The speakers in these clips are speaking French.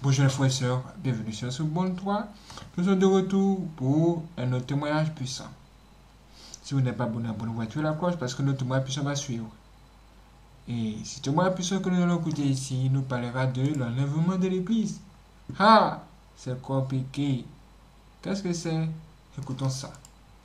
Bonjour les frères et sœurs, bienvenue sur ce bon 3. Nous sommes de retour pour un autre témoignage puissant. Si vous n'êtes pas abonné, abonnez-vous, activez la cloche parce que notre témoignage puissant va suivre. Et ce témoignage puissant que nous allons écouter ici nous parlera de l'enlèvement de l'église. Ah, c'est compliqué. Qu'est-ce que c'est? Écoutons ça.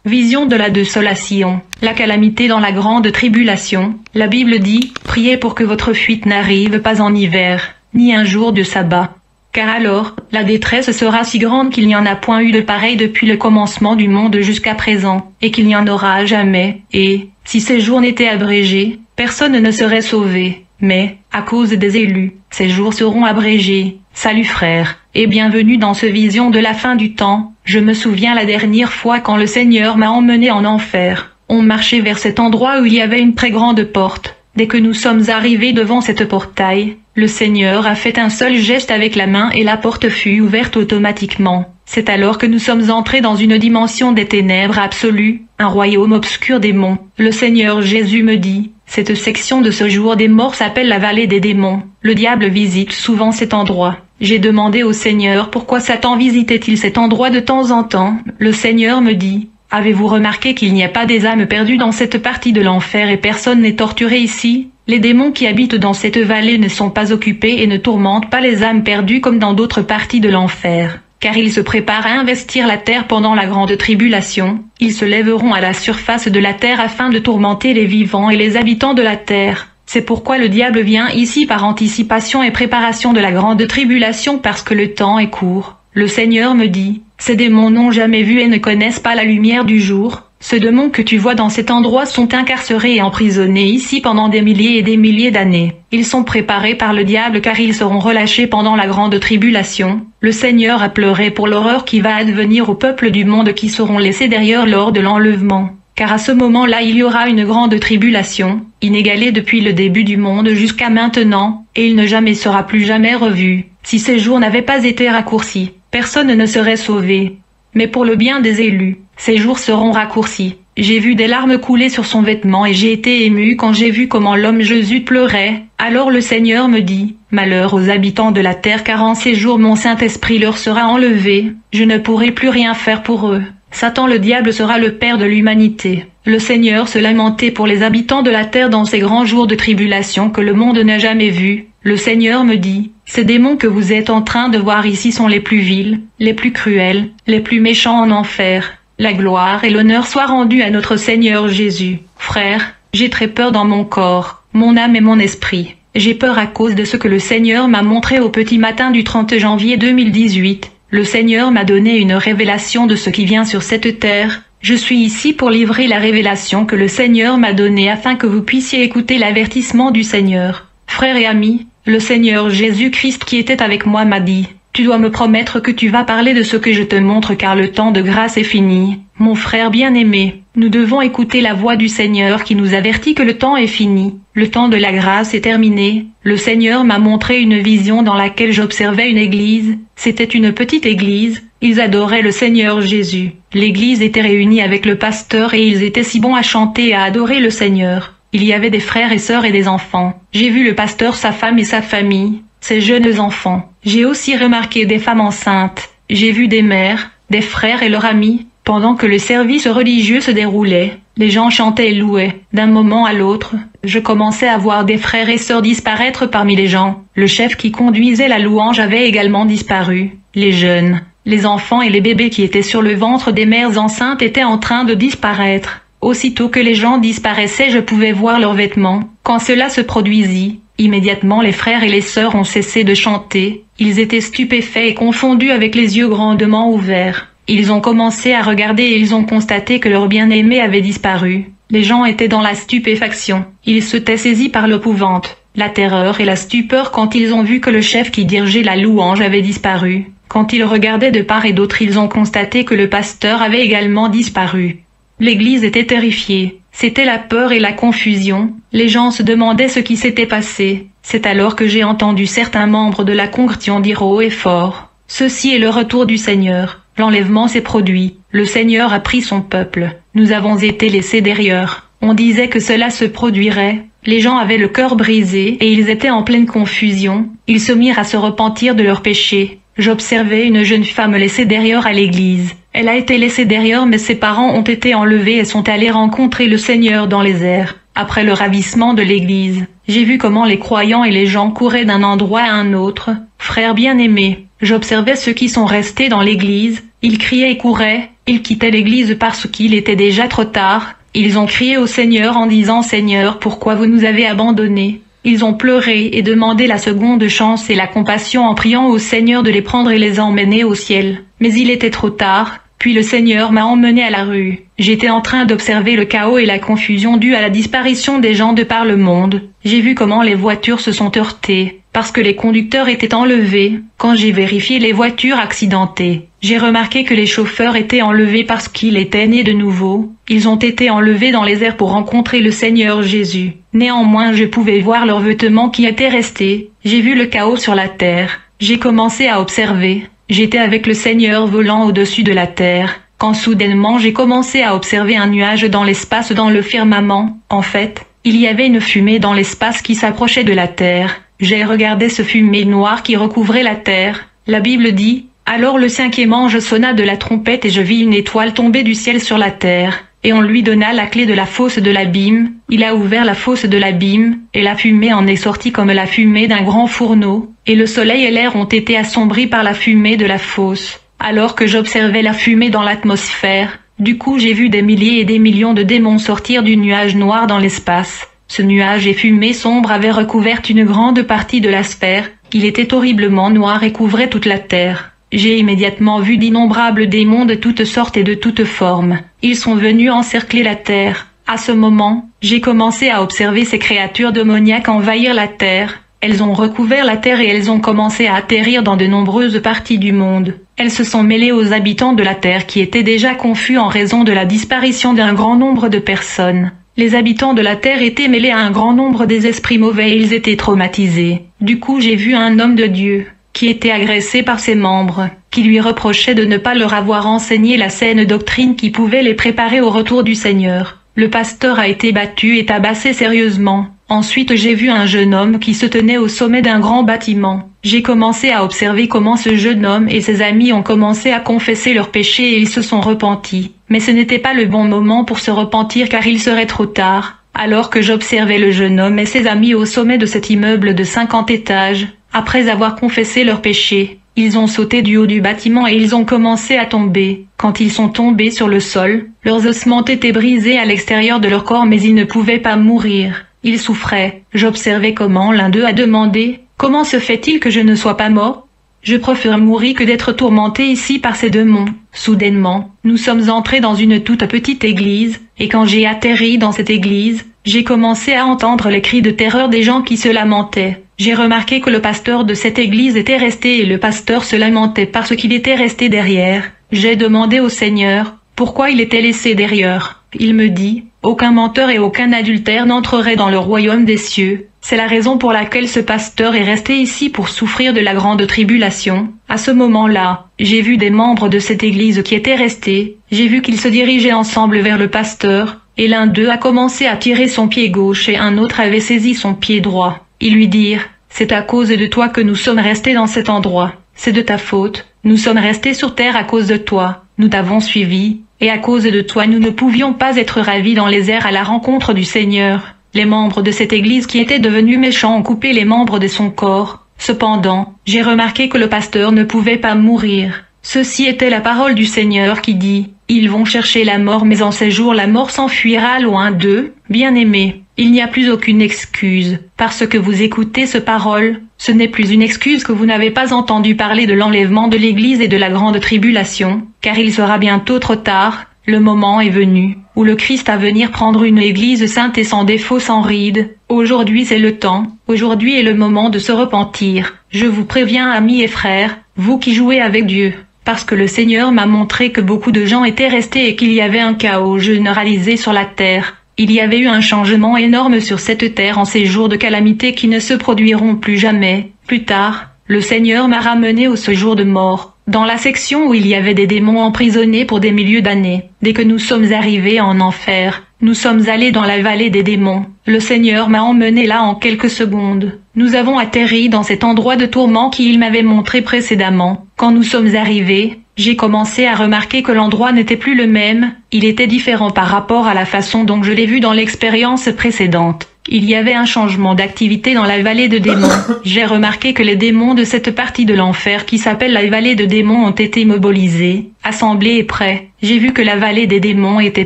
Vision de la désolation, la calamité dans la grande tribulation. La Bible dit, priez pour que votre fuite n'arrive pas en hiver, ni un jour de sabbat. Car alors, la détresse sera si grande qu'il n'y en a point eu de pareil depuis le commencement du monde jusqu'à présent, et qu'il n'y en aura jamais, et, si ces jours n'étaient abrégés, personne ne serait sauvé. Mais, à cause des élus, ces jours seront abrégés. Salut frères, et bienvenue dans ce vision de la fin du temps. Je me souviens la dernière fois quand le Seigneur m'a emmené en enfer. On marchait vers cet endroit où il y avait une très grande porte. Dès que nous sommes arrivés devant cette portail, le Seigneur a fait un seul geste avec la main et la porte fut ouverte automatiquement. C'est alors que nous sommes entrés dans une dimension des ténèbres absolues, un royaume obscur des démons. Le Seigneur Jésus me dit, cette section de ce jour des morts s'appelle la vallée des démons. Le diable visite souvent cet endroit. J'ai demandé au Seigneur pourquoi Satan visitait-il cet endroit de temps en temps. Le Seigneur me dit, avez-vous remarqué qu'il n'y a pas des âmes perdues dans cette partie de l'enfer et personne n'est torturé ici? Les démons qui habitent dans cette vallée ne sont pas occupés et ne tourmentent pas les âmes perdues comme dans d'autres parties de l'enfer. Car ils se préparent à investir la terre pendant la grande tribulation. Ils se lèveront à la surface de la terre afin de tourmenter les vivants et les habitants de la terre. C'est pourquoi le diable vient ici par anticipation et préparation de la grande tribulation parce que le temps est court. Le Seigneur me dit, ces démons n'ont jamais vu et ne connaissent pas la lumière du jour. Ces démons que tu vois dans cet endroit sont incarcérés et emprisonnés ici pendant des milliers et des milliers d'années. Ils sont préparés par le diable car ils seront relâchés pendant la grande tribulation. Le Seigneur a pleuré pour l'horreur qui va advenir au peuple du monde qui seront laissés derrière lors de l'enlèvement. Car à ce moment-là il y aura une grande tribulation, inégalée depuis le début du monde jusqu'à maintenant, et il ne jamais sera plus jamais revu. Si ces jours n'avaient pas été raccourcis, personne ne serait sauvé. Mais pour le bien des élus, ces jours seront raccourcis. J'ai vu des larmes couler sur son vêtement et j'ai été ému quand j'ai vu comment l'homme Jésus pleurait. Alors le Seigneur me dit, malheur aux habitants de la terre car en ces jours mon Saint-Esprit leur sera enlevé, je ne pourrai plus rien faire pour eux. Satan le diable sera le père de l'humanité. Le Seigneur se lamentait pour les habitants de la terre dans ces grands jours de tribulation que le monde n'a jamais vus. Le Seigneur me dit, ces démons que vous êtes en train de voir ici sont les plus vils, les plus cruels, les plus méchants en enfer. La gloire et l'honneur soient rendus à notre Seigneur Jésus. Frère, j'ai très peur dans mon corps, mon âme et mon esprit. J'ai peur à cause de ce que le Seigneur m'a montré au petit matin du 30 janvier 2018. Le Seigneur m'a donné une révélation de ce qui vient sur cette terre. Je suis ici pour livrer la révélation que le Seigneur m'a donnée afin que vous puissiez écouter l'avertissement du Seigneur. Frères et amis, le Seigneur Jésus-Christ qui était avec moi m'a dit, tu dois me promettre que tu vas parler de ce que je te montre car le temps de grâce est fini. Mon frère bien-aimé, nous devons écouter la voix du Seigneur qui nous avertit que le temps est fini. Le temps de la grâce est terminé. Le Seigneur m'a montré une vision dans laquelle j'observais une église. C'était une petite église. Ils adoraient le Seigneur Jésus. L'église était réunie avec le pasteur et ils étaient si bons à chanter et à adorer le Seigneur. Il y avait des frères et sœurs et des enfants. J'ai vu le pasteur, sa femme et sa famille, ses jeunes enfants. J'ai aussi remarqué des femmes enceintes. J'ai vu des mères, des frères et leurs amis. Pendant que le service religieux se déroulait, les gens chantaient et louaient. D'un moment à l'autre, je commençais à voir des frères et sœurs disparaître parmi les gens. Le chef qui conduisait la louange avait également disparu. Les jeunes, les enfants et les bébés qui étaient sur le ventre des mères enceintes étaient en train de disparaître. Aussitôt que les gens disparaissaient, je pouvais voir leurs vêtements. Quand cela se produisit, immédiatement les frères et les sœurs ont cessé de chanter. Ils étaient stupéfaits et confondus avec les yeux grandement ouverts. Ils ont commencé à regarder et ils ont constaté que leur bien-aimé avait disparu. Les gens étaient dans la stupéfaction. Ils s'étaient saisis par l'épouvante, la terreur et la stupeur quand ils ont vu que le chef qui dirigeait la louange avait disparu. Quand ils regardaient de part et d'autre, ils ont constaté que le pasteur avait également disparu. L'église était terrifiée. C'était la peur et la confusion. Les gens se demandaient ce qui s'était passé. C'est alors que j'ai entendu certains membres de la congrégation dire haut et fort, « Ceci est le retour du Seigneur. L'enlèvement s'est produit. Le Seigneur a pris son peuple. Nous avons été laissés derrière. On disait que cela se produirait, Les gens avaient le cœur brisé et ils étaient en pleine confusion. Ils se mirent à se repentir de leurs péchés. J'observais une jeune femme laissée derrière à l'église. Elle a été laissée derrière mais ses parents ont été enlevés et sont allés rencontrer le Seigneur dans les airs. Après le ravissement de l'église, j'ai vu comment les croyants et les gens couraient d'un endroit à un autre. Frères bien-aimés, j'observais ceux qui sont restés dans l'église. Ils criaient et couraient. Ils quittaient l'église parce qu'il était déjà trop tard. Ils ont crié au Seigneur en disant « Seigneur, pourquoi vous nous avez abandonnés ?» Ils ont pleuré et demandé la seconde chance et la compassion en priant au Seigneur de les prendre et les emmener au ciel. Mais il était trop tard. Puis le Seigneur m'a emmené à la rue. J'étais en train d'observer le chaos et la confusion due à la disparition des gens de par le monde. J'ai vu comment les voitures se sont heurtées, parce que les conducteurs étaient enlevés. Quand j'ai vérifié les voitures accidentées, j'ai remarqué que les chauffeurs étaient enlevés parce qu'ils étaient nés de nouveau. Ils ont été enlevés dans les airs pour rencontrer le Seigneur Jésus. Néanmoins, je pouvais voir leurs vêtements qui étaient restés. J'ai vu le chaos sur la terre. J'ai commencé à observer. J'étais avec le Seigneur volant au-dessus de la terre, quand soudainement j'ai commencé à observer un nuage dans l'espace dans le firmament. En fait, il y avait une fumée dans l'espace qui s'approchait de la terre. J'ai regardé ce fumée noire qui recouvrait la terre. La Bible dit, « Alors le 5e ange sonna de la trompette et je vis une étoile tomber du ciel sur la terre. Et on lui donna la clé de la fosse de l'abîme. Il a ouvert la fosse de l'abîme, et la fumée en est sortie comme la fumée d'un grand fourneau, et le soleil et l'air ont été assombris par la fumée de la fosse. Alors que j'observais la fumée dans l'atmosphère, du coup j'ai vu des milliers et des millions de démons sortir du nuage noir dans l'espace. Ce nuage et fumée sombre avait recouvert une grande partie de la sphère. Il était horriblement noir et couvrait toute la terre. J'ai immédiatement vu d'innombrables démons de toutes sortes et de toutes formes. Ils sont venus encercler la terre. À ce moment, j'ai commencé à observer ces créatures démoniaques envahir la terre. Elles ont recouvert la terre et elles ont commencé à atterrir dans de nombreuses parties du monde. Elles se sont mêlées aux habitants de la terre qui étaient déjà confus en raison de la disparition d'un grand nombre de personnes. Les habitants de la terre étaient mêlés à un grand nombre des esprits mauvais et ils étaient traumatisés. Du coup, j'ai vu un homme de Dieu qui était agressé par ses membres, qui lui reprochait de ne pas leur avoir enseigné la saine doctrine qui pouvait les préparer au retour du Seigneur. Le pasteur a été battu et tabassé sérieusement. Ensuite j'ai vu un jeune homme qui se tenait au sommet d'un grand bâtiment. J'ai commencé à observer comment ce jeune homme et ses amis ont commencé à confesser leurs péchés et ils se sont repentis. Mais ce n'était pas le bon moment pour se repentir car il serait trop tard. Alors que j'observais le jeune homme et ses amis au sommet de cet immeuble de 50 étages, après avoir confessé leurs péchés, ils ont sauté du haut du bâtiment et ils ont commencé à tomber. Quand ils sont tombés sur le sol, leurs ossements étaient brisés à l'extérieur de leur corps mais ils ne pouvaient pas mourir. Ils souffraient. J'observais comment l'un d'eux a demandé « Comment se fait-il que je ne sois pas mort ? Je préfère mourir que d'être tourmenté ici par ces démons. » Soudainement, nous sommes entrés dans une toute petite église, et quand j'ai atterri dans cette église, j'ai commencé à entendre les cris de terreur des gens qui se lamentaient. J'ai remarqué que le pasteur de cette église était resté et le pasteur se lamentait parce qu'il était resté derrière. J'ai demandé au Seigneur pourquoi il était laissé derrière. Il me dit « Aucun menteur et aucun adultère n'entrerait dans le royaume des cieux. » C'est la raison pour laquelle ce pasteur est resté ici pour souffrir de la grande tribulation. À ce moment-là, j'ai vu des membres de cette église qui étaient restés. J'ai vu qu'ils se dirigeaient ensemble vers le pasteur, et l'un d'eux a commencé à tirer son pied gauche et un autre avait saisi son pied droit. Ils lui dirent « C'est à cause de toi que nous sommes restés dans cet endroit. C'est de ta faute. Nous sommes restés sur terre à cause de toi. Nous t'avons suivi. Et à cause de toi nous ne pouvions pas être ravis dans les airs à la rencontre du Seigneur. » Les membres de cette église qui étaient devenus méchants ont coupé les membres de son corps. Cependant, j'ai remarqué que le pasteur ne pouvait pas mourir. Ceci était la parole du Seigneur qui dit « Ils vont chercher la mort mais en ces jours la mort s'enfuira loin d'eux. » Bien-aimés, il n'y a plus aucune excuse. Parce que vous écoutez ce parole, ce n'est plus une excuse que vous n'avez pas entendu parler de l'enlèvement de l'Église et de la grande tribulation, car il sera bientôt trop tard. Le moment est venu, où le Christ va venir prendre une Église sainte et sans défaut, sans ride. Aujourd'hui c'est le temps, aujourd'hui est le moment de se repentir. Je vous préviens amis et frères, vous qui jouez avec Dieu, parce que le Seigneur m'a montré que beaucoup de gens étaient restés et qu'il y avait un chaos généralisé sur la terre. Il y avait eu un changement énorme sur cette terre en ces jours de calamité qui ne se produiront plus jamais. Plus tard, le Seigneur m'a ramené au séjour de mort, dans la section où il y avait des démons emprisonnés pour des milliers d'années. Dès que nous sommes arrivés en enfer, Nous sommes allés dans la vallée des démons. Le Seigneur m'a emmené là en quelques secondes. Nous avons atterri dans cet endroit de tourment qu'il m'avait montré précédemment. Quand nous sommes arrivés, j'ai commencé à remarquer que l'endroit n'était plus le même, il était différent par rapport à la façon dont je l'ai vu dans l'expérience précédente. Il y avait un changement d'activité dans la vallée de démons. J'ai remarqué que les démons de cette partie de l'enfer qui s'appelle la vallée de démons ont été mobilisés, assemblés et prêts. J'ai vu que la vallée des démons était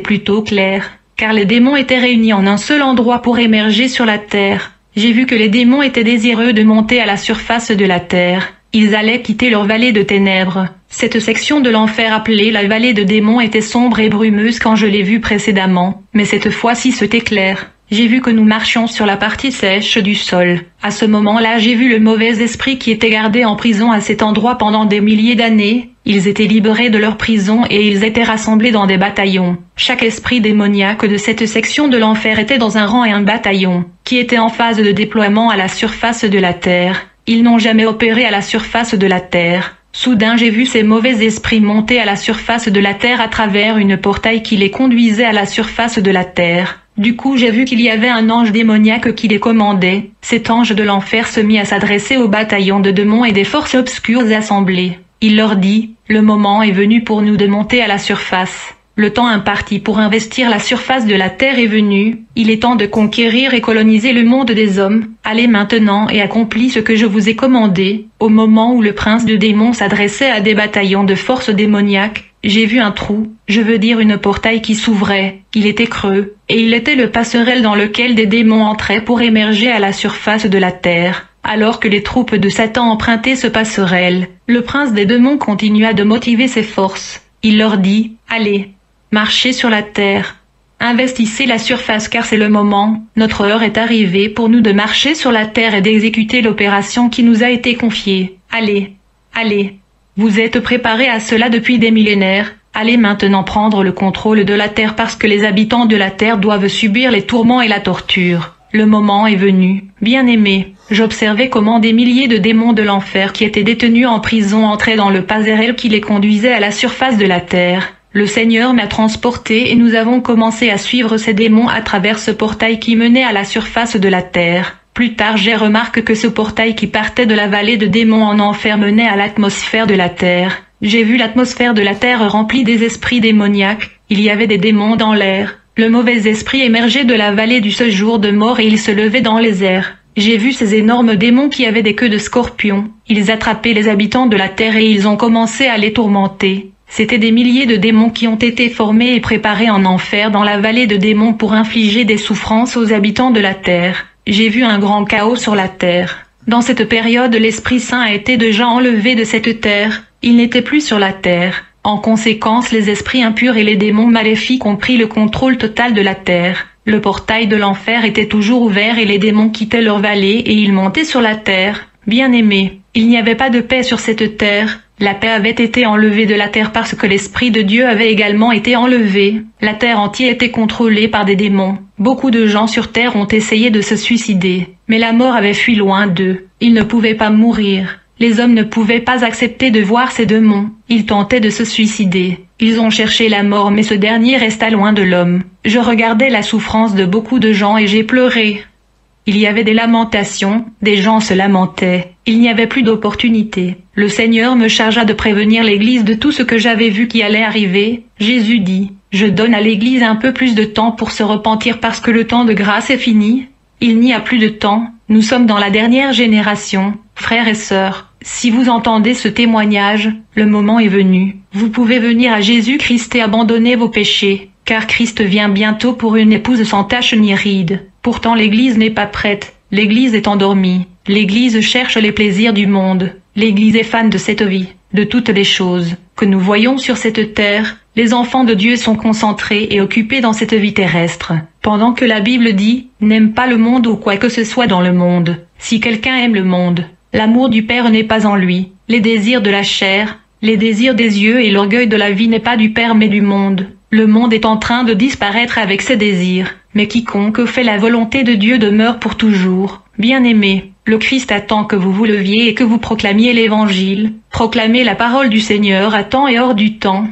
plutôt claire, car les démons étaient réunis en un seul endroit pour émerger sur la terre. J'ai vu que les démons étaient désireux de monter à la surface de la terre. Ils allaient quitter leur vallée de ténèbres. Cette section de l'enfer appelée la vallée de démons était sombre et brumeuse quand je l'ai vue précédemment, mais cette fois-ci c'était clair. J'ai vu que nous marchions sur la partie sèche du sol. À ce moment-là, j'ai vu le mauvais esprit qui était gardé en prison à cet endroit pendant des milliers d'années. Ils étaient libérés de leur prison et ils étaient rassemblés dans des bataillons. Chaque esprit démoniaque de cette section de l'enfer était dans un rang et un bataillon, qui était en phase de déploiement à la surface de la terre. Ils n'ont jamais opéré à la surface de la terre. Soudain j'ai vu ces mauvais esprits monter à la surface de la terre à travers une portail qui les conduisait à la surface de la terre. Du coup j'ai vu qu'il y avait un ange démoniaque qui les commandait. Cet ange de l'enfer se mit à s'adresser au bataillon de démons et des forces obscures assemblées. Il leur dit, le moment est venu pour nous de monter à la surface. Le temps imparti pour investir la surface de la terre est venu, il est temps de conquérir et coloniser le monde des hommes. Allez maintenant et accomplis ce que je vous ai commandé. Au moment où le prince de démons s'adressait à des bataillons de forces démoniaques, j'ai vu un trou, je veux dire une portail qui s'ouvrait, il était creux, et il était le passerelle dans lequel des démons entraient pour émerger à la surface de la terre. Alors que les troupes de Satan empruntaient ce passerelle, le prince des démons continua de motiver ses forces. Il leur dit, allez, marchez sur la terre. Investissez la surface car c'est le moment, notre heure est arrivée pour nous de marcher sur la terre et d'exécuter l'opération qui nous a été confiée. Allez, allez. Vous êtes préparés à cela depuis des millénaires, allez maintenant prendre le contrôle de la terre parce que les habitants de la terre doivent subir les tourments et la torture. Le moment est venu, bien-aimés. J'observais comment des milliers de démons de l'enfer qui étaient détenus en prison entraient dans le passerelle qui les conduisait à la surface de la terre. Le Seigneur m'a transporté et nous avons commencé à suivre ces démons à travers ce portail qui menait à la surface de la terre. Plus tard j'ai remarqué que ce portail qui partait de la vallée de démons en enfer menait à l'atmosphère de la terre. J'ai vu l'atmosphère de la terre remplie des esprits démoniaques, il y avait des démons dans l'air. Le mauvais esprit émergeait de la vallée du séjour de mort et il se levait dans les airs. J'ai vu ces énormes démons qui avaient des queues de scorpions. Ils attrapaient les habitants de la terre et ils ont commencé à les tourmenter. C'étaient des milliers de démons qui ont été formés et préparés en enfer dans la vallée de démons pour infliger des souffrances aux habitants de la terre. J'ai vu un grand chaos sur la terre. Dans cette période, l'Esprit Saint a été déjà enlevé de cette terre. Il n'était plus sur la terre. En conséquence, les esprits impurs et les démons maléfiques ont pris le contrôle total de la terre. Le portail de l'enfer était toujours ouvert et les démons quittaient leur vallée et ils montaient sur la terre. Bien-aimés, il n'y avait pas de paix sur cette terre. La paix avait été enlevée de la terre parce que l'Esprit de Dieu avait également été enlevé. La terre entière était contrôlée par des démons. Beaucoup de gens sur terre ont essayé de se suicider, mais la mort avait fui loin d'eux. Ils ne pouvaient pas mourir. Les hommes ne pouvaient pas accepter de voir ces démons. Ils tentaient de se suicider. Ils ont cherché la mort mais ce dernier resta loin de l'homme. Je regardais la souffrance de beaucoup de gens et j'ai pleuré. Il y avait des lamentations, des gens se lamentaient. Il n'y avait plus d'opportunité. Le Seigneur me chargea de prévenir l'Église de tout ce que j'avais vu qui allait arriver. Jésus dit, je donne à l'Église un peu plus de temps pour se repentir parce que le temps de grâce est fini. Il n'y a plus de temps. Nous sommes dans la dernière génération. Frères et sœurs, si vous entendez ce témoignage, le moment est venu. Vous pouvez venir à Jésus-Christ et abandonner vos péchés, car Christ vient bientôt pour une épouse sans tache ni ride. Pourtant l'Église n'est pas prête, l'Église est endormie, l'Église cherche les plaisirs du monde, l'Église est fan de cette vie, de toutes les choses que nous voyons sur cette terre. Les enfants de Dieu sont concentrés et occupés dans cette vie terrestre, pendant que la Bible dit « N'aime pas le monde ou quoi que ce soit dans le monde. Si quelqu'un aime le monde, l'amour du Père n'est pas en lui. Les désirs de la chair, les désirs des yeux et l'orgueil de la vie n'est pas du Père mais du monde. Le monde est en train de disparaître avec ses désirs, mais quiconque fait la volonté de Dieu demeure pour toujours. Bien-aimés, le Christ attend que vous vous leviez et que vous proclamiez l'Évangile. Proclamez la parole du Seigneur à temps et hors du temps.